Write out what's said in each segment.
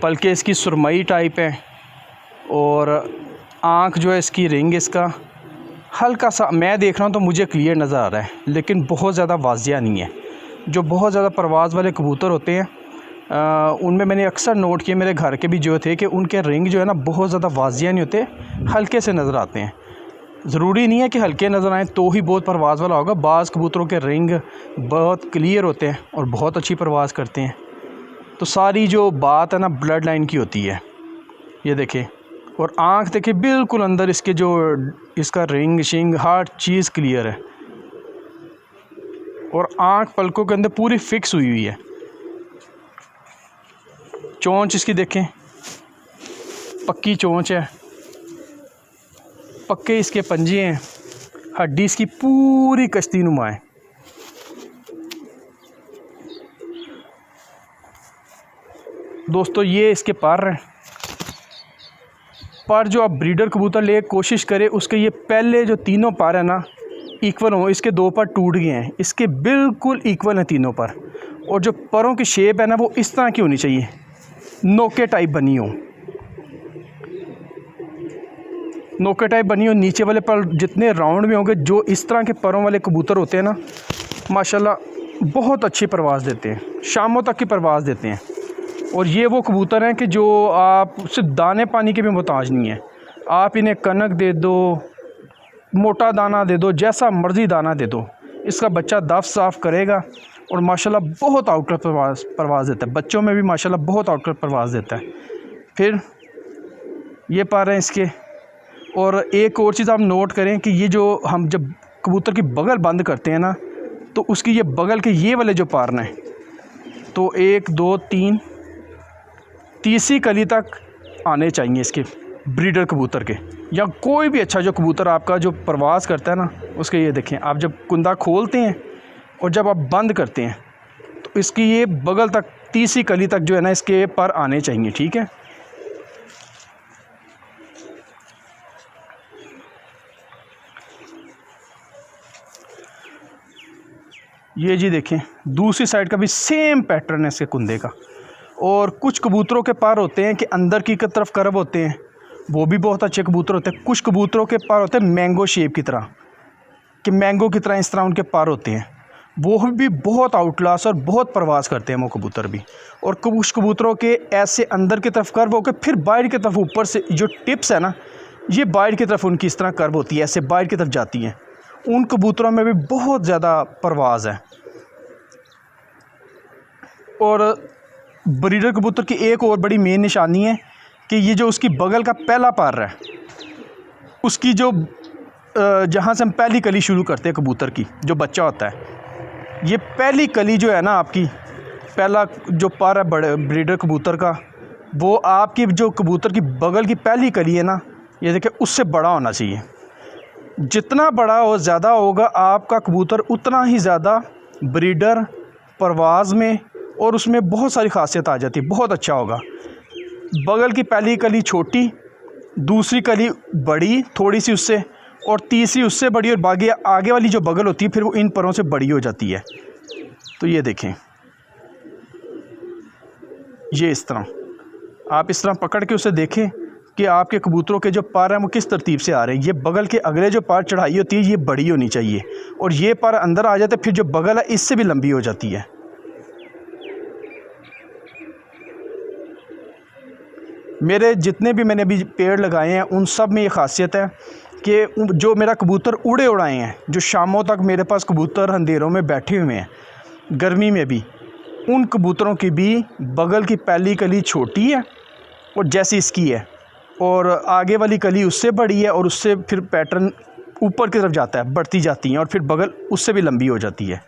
पलके इसकी सुरमई टाइप है और आँख जो है इसकी रिंग इसका हल्का सा मैं देख रहा हूँ तो मुझे क्लियर नज़र आ रहा है, लेकिन बहुत ज़्यादा वाजिया नहीं है। जो बहुत ज़्यादा परवाज़ वाले कबूतर होते हैं उनमें मैंने अक्सर नोट किए, मेरे घर के भी जो थे, कि उनके रिंग जो है ना बहुत ज़्यादा वाजिया नहीं होते, हल्के से नज़र आते हैं। ज़रूरी नहीं है कि हल्के नज़र आएँ तो ही बहुत परवाज़ वाला होगा। बाज़ कबूतरों के रिंग बहुत क्लियर होते हैं और बहुत अच्छी परवाज़ करते हैं। तो सारी जो बात है ना ब्लड लाइन की होती है। ये देखें, और आँख देखिए बिल्कुल अंदर इसके जो इसका रिंग शिंग हर चीज़ क्लियर है और आँख पलकों के अंदर पूरी फिक्स हुई हुई है। चोंच इसकी देखें, पक्की चोंच है, पक्के इसके पंजे हैं, हड्डी इसकी पूरी कश्ती नुमा है। दोस्तों ये इसके पर हैं। पर जो आप ब्रीडर कबूतर ले कोशिश करें उसके ये पहले जो तीनों पर है ना इक्वल हो। इसके दो पर टूट गए हैं, इसके बिल्कुल इक्वल हैं तीनों पर। और जो परों की शेप है ना वो इस तरह की होनी चाहिए, नोके टाइप बनी हो, नोके टाइप बनी हो। नीचे वाले पर जितने राउंड में होंगे, जो इस तरह के परों वाले कबूतर होते हैं ना माशाल्लाह बहुत अच्छी परवाज़ देते हैं, शामों तक की परवाज़ देते हैं। और ये वो कबूतर हैं कि जो आप सिर्फ दाने पानी के भी मोहताज नहीं है। आप इन्हें कनक दे दो, मोटा दाना दे दो, जैसा मर्ज़ी दाना दे दो, इसका बच्चा दफ साफ़ करेगा और माशाल्लाह बहुत आउटकर परवाज़ देता है। बच्चों में भी माशाल्लाह बहुत आउटकर परवाज़ देता है। फिर ये पा रहे हैं इसके। और एक और चीज़ आप नोट करें कि ये जो हम जब कबूतर की बगल बंद करते हैं ना तो उसकी ये बगल के ये वाले जो पारना है, तो 1 2 3 तीसरी कली तक आने चाहिए इसके ब्रीडर कबूतर के, या कोई भी अच्छा जो कबूतर आपका जो परवाज़ करता है ना उसके। ये देखें, आप जब कुंदा खोलते हैं और जब आप बंद करते हैं तो इसकी ये बगल तक तीसरी कली तक जो है ना इसके पर आने चाहिए। ठीक है, ये जी देखें दूसरी साइड का भी सेम पैटर्न है इसके कुंदे का। और कुछ कबूतरों के पर होते हैं कि अंदर की तरफ कर्व होते हैं, वो भी बहुत अच्छे कबूतर होते हैं। कुछ कबूतरों के पर होते हैं मैंगो शेप की तरह, कि मैंगो की तरह इस तरह उनके पर होते हैं, वो भी बहुत आउटक्लास और बहुत परवाज़ करते हैं वो कबूतर भी। और कुछ कबूतरों के ऐसे अंदर की तरफ कर्व होकर फिर बाहर की तरफ ऊपर से जो टिप्स है ना ये बाहर की तरफ उनकी इस तरह कर्व होती है, ऐसे बाहर की तरफ जाती हैं। उन कबूतरों में भी बहुत ज़्यादा परवाज़ है। और ब्रीडर कबूतर की एक और बड़ी मेन निशानी है कि ये जो उसकी बगल का पहला पर है, उसकी जो जहाँ से हम पहली कली शुरू करते हैं कबूतर की, जो बच्चा होता है, ये पहली कली जो है ना आपकी पहला जो पर है बड़े ब्रीडर कबूतर का, वो आपकी जो कबूतर की बगल की पहली कली है ना, ये देखिए उससे बड़ा होना चाहिए। जितना बड़ा और ज़्यादा होगा आपका कबूतर उतना ही ज़्यादा ब्रीडर परवाज़ में और उसमें बहुत सारी खासियत आ जाती है, बहुत अच्छा होगा। बगल की पहली कली छोटी, दूसरी कली बड़ी थोड़ी सी उससे, और तीसरी उससे बड़ी, और बाकी आगे वाली जो बगल होती है फिर वो इन परों से बड़ी हो जाती है। तो ये देखें, ये इस तरह आप इस तरह पकड़ के उसे देखें कि आपके कबूतरों के जो पर हैं वो किस तरतीब से आ रहे हैं। ये बगल के अगले जो पर चढ़ाई होती है ये बड़ी होनी चाहिए, और ये पर अंदर आ जाते फिर जो बगल है इससे भी लंबी हो जाती है। मेरे जितने भी मैंने अभी पेड़ लगाए हैं उन सब में ये खासियत है कि जो मेरा कबूतर उड़े उड़ाए हैं, जो शामों तक मेरे पास कबूतर अंधेरों में बैठे हुए हैं गर्मी में भी, उन कबूतरों की भी बगल की पहली कली छोटी है और जैसी इसकी है, और आगे वाली कली उससे बड़ी है, और उससे फिर पैटर्न ऊपर की तरफ जाता है, बढ़ती जाती हैं, और फिर बगल उससे भी लंबी हो जाती है।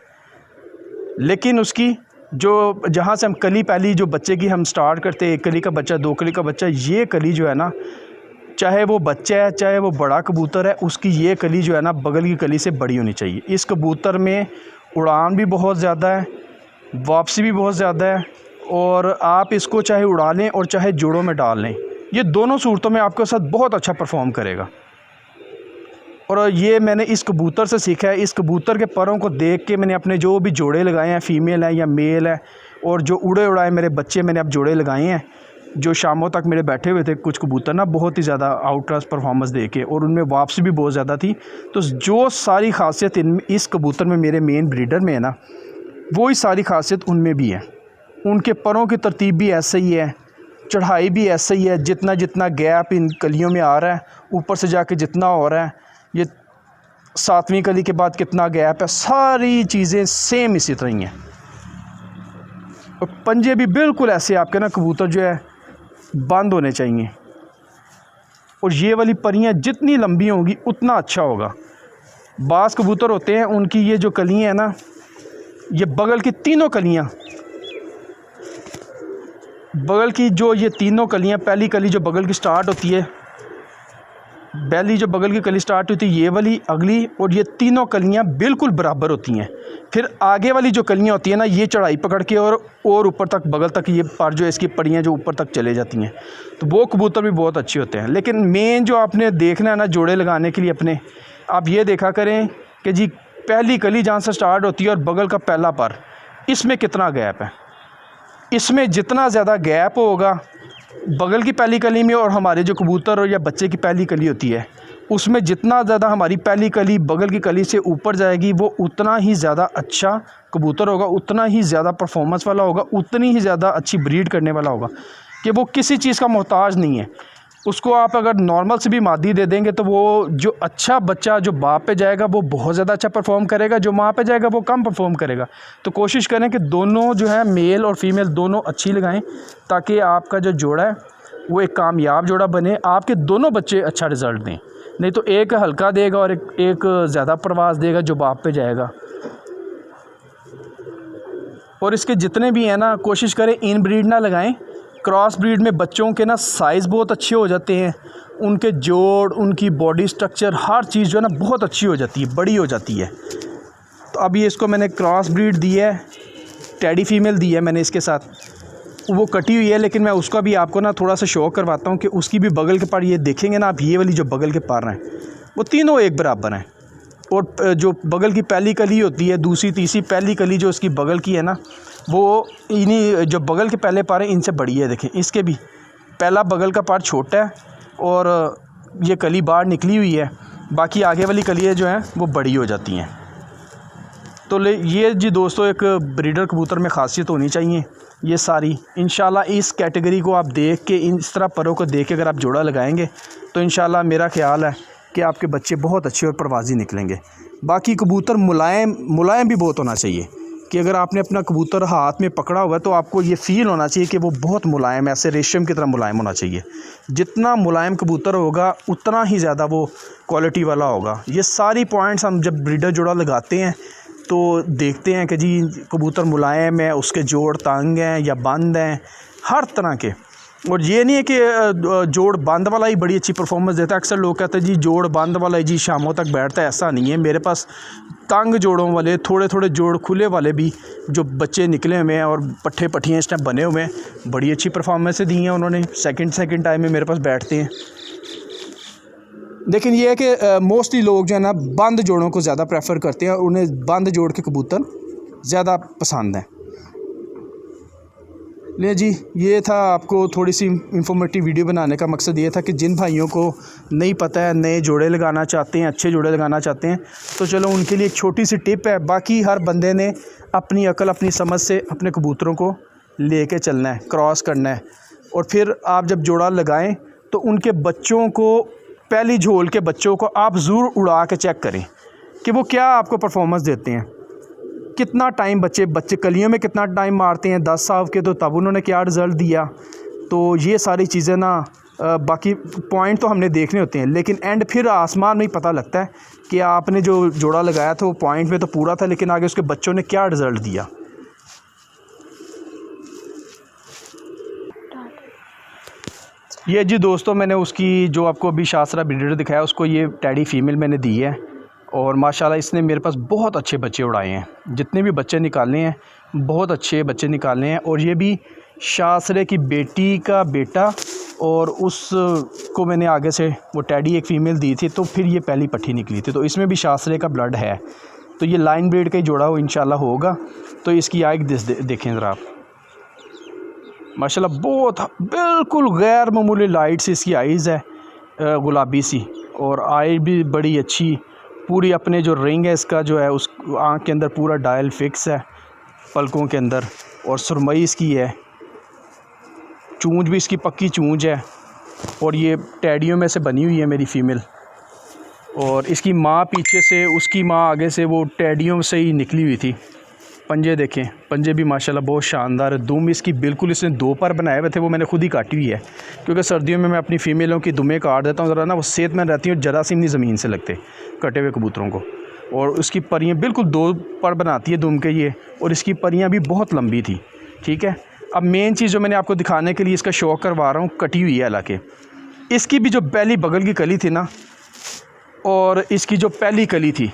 लेकिन उसकी जो जहाँ से हम कली पहली जो बच्चे की हम स्टार्ट करते हैं, 1 कली का बच्चा, 2 कली का बच्चा, ये कली जो है ना, चाहे वो बच्चा है चाहे वो बड़ा कबूतर है, उसकी ये कली जो है ना बगल की कली से बड़ी होनी चाहिए। इस कबूतर में उड़ान भी बहुत ज़्यादा है, वापसी भी बहुत ज़्यादा है, और आप इसको चाहे उड़ा लें और चाहे जोड़ों में डाल लें, ये दोनों सूरतों में आपके साथ बहुत अच्छा परफॉर्म करेगा। और ये मैंने इस कबूतर से सीखा है। इस कबूतर के परों को देख के मैंने अपने जो भी जोड़े लगाए हैं, फीमेल हैं या मेल है, और जो उड़े उड़ाए मेरे बच्चे मैंने अब जोड़े लगाए हैं, जो शामों तक मेरे बैठे हुए थे कुछ कबूतर ना, बहुत ही ज़्यादा आउट क्लास परफॉर्मेंस दे के, और उनमें वापसी भी बहुत ज़्यादा थी। तो जो सारी खासियत इस कबूतर में, मेरे मेन ब्रीडर में है ना, वही सारी खासियत उनमें भी है। उनके परों की तरतीब भी ऐसे ही है, चढ़ाई भी ऐसे ही है, जितना जितना गैप इन कलियों में आ रहा है, ऊपर से जाके जितना हो रहा है, ये 7वीं कली के बाद कितना गैप है, सारी चीज़ें सेम इसी तरह ही हैं। और पंजे भी बिल्कुल ऐसे आपके ना कबूतर जो है बंद होने चाहिए, और ये वाली परियां जितनी लंबी होंगी उतना अच्छा होगा। बाज़ कबूतर होते हैं उनकी ये जो कलियां हैं ना, ये बगल की तीनों कलियां, बगल की जो ये तीनों कलियां, पहली कली जो बगल की स्टार्ट होती है, पहली जो बगल की कली स्टार्ट होती है ये वाली, अगली, और ये तीनों कलियां बिल्कुल बराबर होती हैं। फिर आगे वाली जो कलियां होती हैं ना, ये चढ़ाई पकड़ के और ऊपर तक, बगल तक, ये पर जो इसकी पड़ियाँ जो ऊपर तक चले जाती हैं, तो वो कबूतर भी बहुत अच्छे होते हैं। लेकिन मेन जो आपने देखना है ना जोड़े लगाने के लिए अपने, आप ये देखा करें कि जी पहली कली जहाँ से स्टार्ट होती है और बगल का पहला पर, इसमें कितना गैप है। इसमें जितना ज़्यादा गैप होगा बगल की पहली कली में, और हमारे जो कबूतर और या बच्चे की पहली कली होती है उसमें जितना ज़्यादा हमारी पहली कली बगल की कली से ऊपर जाएगी, वो उतना ही ज़्यादा अच्छा कबूतर होगा, उतना ही ज़्यादा परफॉर्मेंस वाला होगा, उतनी ही ज़्यादा अच्छी ब्रीड करने वाला होगा, कि वो किसी चीज़ का मोहताज नहीं है। उसको आप अगर नॉर्मल से भी मादी दे देंगे तो वो जो अच्छा बच्चा जो बाप पे जाएगा वो बहुत ज़्यादा अच्छा परफॉर्म करेगा, जो माँ पे जाएगा वो कम परफॉर्म करेगा। तो कोशिश करें कि दोनों जो है, मेल और फीमेल दोनों अच्छी लगाएं, ताकि आपका जो जोड़ा है वो एक कामयाब जोड़ा बने, आपके दोनों बच्चे अच्छा रिज़ल्ट दें। नहीं तो एक हल्का देगा और एक ज़्यादा परवाज़ देगा जो बाप पे जाएगा। और इसके जितने भी हैं ना, कोशिश करें इन ब्रीड ना लगाएं। क्रॉस ब्रीड में बच्चों के ना साइज़ बहुत अच्छे हो जाते हैं, उनके जोड़, उनकी बॉडी स्ट्रक्चर, हर चीज़ जो है ना बहुत अच्छी हो जाती है, बड़ी हो जाती है। तो अभी इसको मैंने क्रॉस ब्रीड दी है, टेडी फीमेल दी है मैंने इसके साथ, वो कटी हुई है, लेकिन मैं उसका भी आपको ना थोड़ा सा शो करवाता हूँ कि उसकी भी बगल के पर, ये देखेंगे ना आप, ये वाली जो बगल के पर हैं वो तीनों एक बराबर हैं। और जो बगल की पहली कली होती है, दूसरी तीसरी, पहली कली जो उसकी बगल की है ना, वो इन्हीं जो बगल के पहले पर हैं इनसे बड़ी है। देखें इसके भी पहला बगल का पार छोटा है और ये कली बाहर निकली हुई है, बाकी आगे वाली कलियाँ जो हैं वो बड़ी हो जाती हैं। तो ये जी दोस्तों एक ब्रीडर कबूतर में ख़ासियत होनी चाहिए ये सारी। इंशाल्लाह इस कैटेगरी को आप देख के, इस तरह परों को देख के अगर आप जोड़ा लगाएंगे तो इंशाल्लाह मेरा ख़्याल है कि आपके बच्चे बहुत अच्छे और परवाज़ी निकलेंगे। बाकी कबूतर मुलायम भी बहुत होना चाहिए, कि अगर आपने अपना कबूतर हाथ में पकड़ा हुआ है तो आपको ये फ़ील होना चाहिए कि वो बहुत मुलायम है, ऐसे रेशम की तरह मुलायम होना चाहिए। जितना मुलायम कबूतर होगा उतना ही ज़्यादा वो क्वालिटी वाला होगा। ये सारी पॉइंट्स हम जब ब्रीडर जोड़ा लगाते हैं तो देखते हैं कि जी कबूतर मुलायम है, उसके जोड़ तंग हैं या बंद हैं, हर तरह के। और ये नहीं है कि जोड़ बंद वाला ही बड़ी अच्छी परफॉर्मेंस देता है। अक्सर लोग कहते हैं जी जोड़ बंद वाला ही जी शामों तक बैठता है, ऐसा नहीं है। मेरे पास तंग जोड़ों वाले, थोड़े थोड़े जोड़ खुले वाले भी जो बच्चे निकले हुए हैं और पट्ठे पट्टियाँ इस टाइम बने हुए हैं, बड़ी अच्छी परफॉर्मेंस दी हैं उन्होंने, सेकंड टाइम में मेरे पास बैठते हैं। लेकिन ये है कि मोस्टली लोग जो है ना बंद जोड़ों को ज़्यादा प्रेफर करते हैं और उन्हें बंद जोड़ के कबूतर ज़्यादा पसंद हैं। ले जी, ये था आपको थोड़ी सी इंफॉर्मेटिव वीडियो बनाने का मकसद ये था कि जिन भाइयों को नहीं पता है, नए जोड़े लगाना चाहते हैं, अच्छे जोड़े लगाना चाहते हैं, तो चलो उनके लिए एक छोटी सी टिप है। बाकी हर बंदे ने अपनी अकल, अपनी समझ से अपने कबूतरों को लेके चलना है, क्रॉस करना है। और फिर आप जब जोड़ा लगाएं तो उनके बच्चों को, पहली झोल के बच्चों को आप ज़रूर उड़ा के चेक करें कि वो क्या आपको परफॉर्मेंस देते हैं, कितना टाइम बच्चे कलियों में कितना टाइम मारते हैं, 10 साल के तो तब उन्होंने क्या रिज़ल्ट दिया। तो ये सारी चीज़ें ना बाकी पॉइंट तो हमने देखने होते हैं, लेकिन एंड फिर आसमान में ही पता लगता है कि आपने जो जोड़ा लगाया था वो पॉइंट में तो पूरा था, लेकिन आगे उसके बच्चों ने क्या रिज़ल्ट दिया। ये जी दोस्तों, मैंने उसकी जो आपको अभी शासरा ब्रीडर दिखाया, उसको ये टेडी फीमेल मैंने दी है और माशाल्लाह इसने मेरे पास बहुत अच्छे बच्चे उड़ाए हैं। जितने भी बच्चे निकाले हैं बहुत अच्छे बच्चे निकाले हैं। और ये भी शासरे की बेटी का बेटा, और उसको मैंने आगे से वो टेडी एक फ़ीमेल दी थी, तो फिर ये पहली पट्टी निकली थी, तो इसमें भी शासरे का ब्लड है। तो ये लाइन ब्रीड का ही जोड़ा हो इंशाल्लाह होगा। तो इसकी आग देखें ज़रा आप, माशाल्लाह बहुत बिल्कुल गैर मामूली लाइट सी इसकी आइज़ है, गुलाबी सी, और आई भी बड़ी अच्छी पूरी। अपने जो रिंग है इसका जो है उस आँख के अंदर पूरा डायल फिक्स है पलकों के अंदर, और सुरमई इसकी है। चूंच भी इसकी पक्की चूंच है, और ये टैडियों में से बनी हुई है मेरी फ़ीमेल। और इसकी माँ पीछे से, उसकी माँ आगे से, वो टैडियों से ही निकली हुई थी। पंजे देखें, पंजे भी माशाल्लाह बहुत शानदार है। दुम इसकी बिल्कुल, इसने 2 पर बनाए हुए थे, वो मैंने खुद ही काटी हुई है, क्योंकि सर्दियों में मैं अपनी फ़ीमेलों की दुमें काट देता हूँ ज़रा ना, वो सेहतमंद रहती हैं और जरासीम नहीं ज़मीन से लगते कटे हुए कबूतरों को। और उसकी परियां बिल्कुल 2 पर बनाती है दुम के ये, और इसकी परियां भी बहुत लंबी थी। ठीक है, अब मेन चीज़ जो मैंने आपको दिखाने के लिए इसका शो करवा रहा हूँ, कटी हुई है हालांकि। इसकी भी जो पहली बगल की कली थी ना, और इसकी जो पहली कली थी,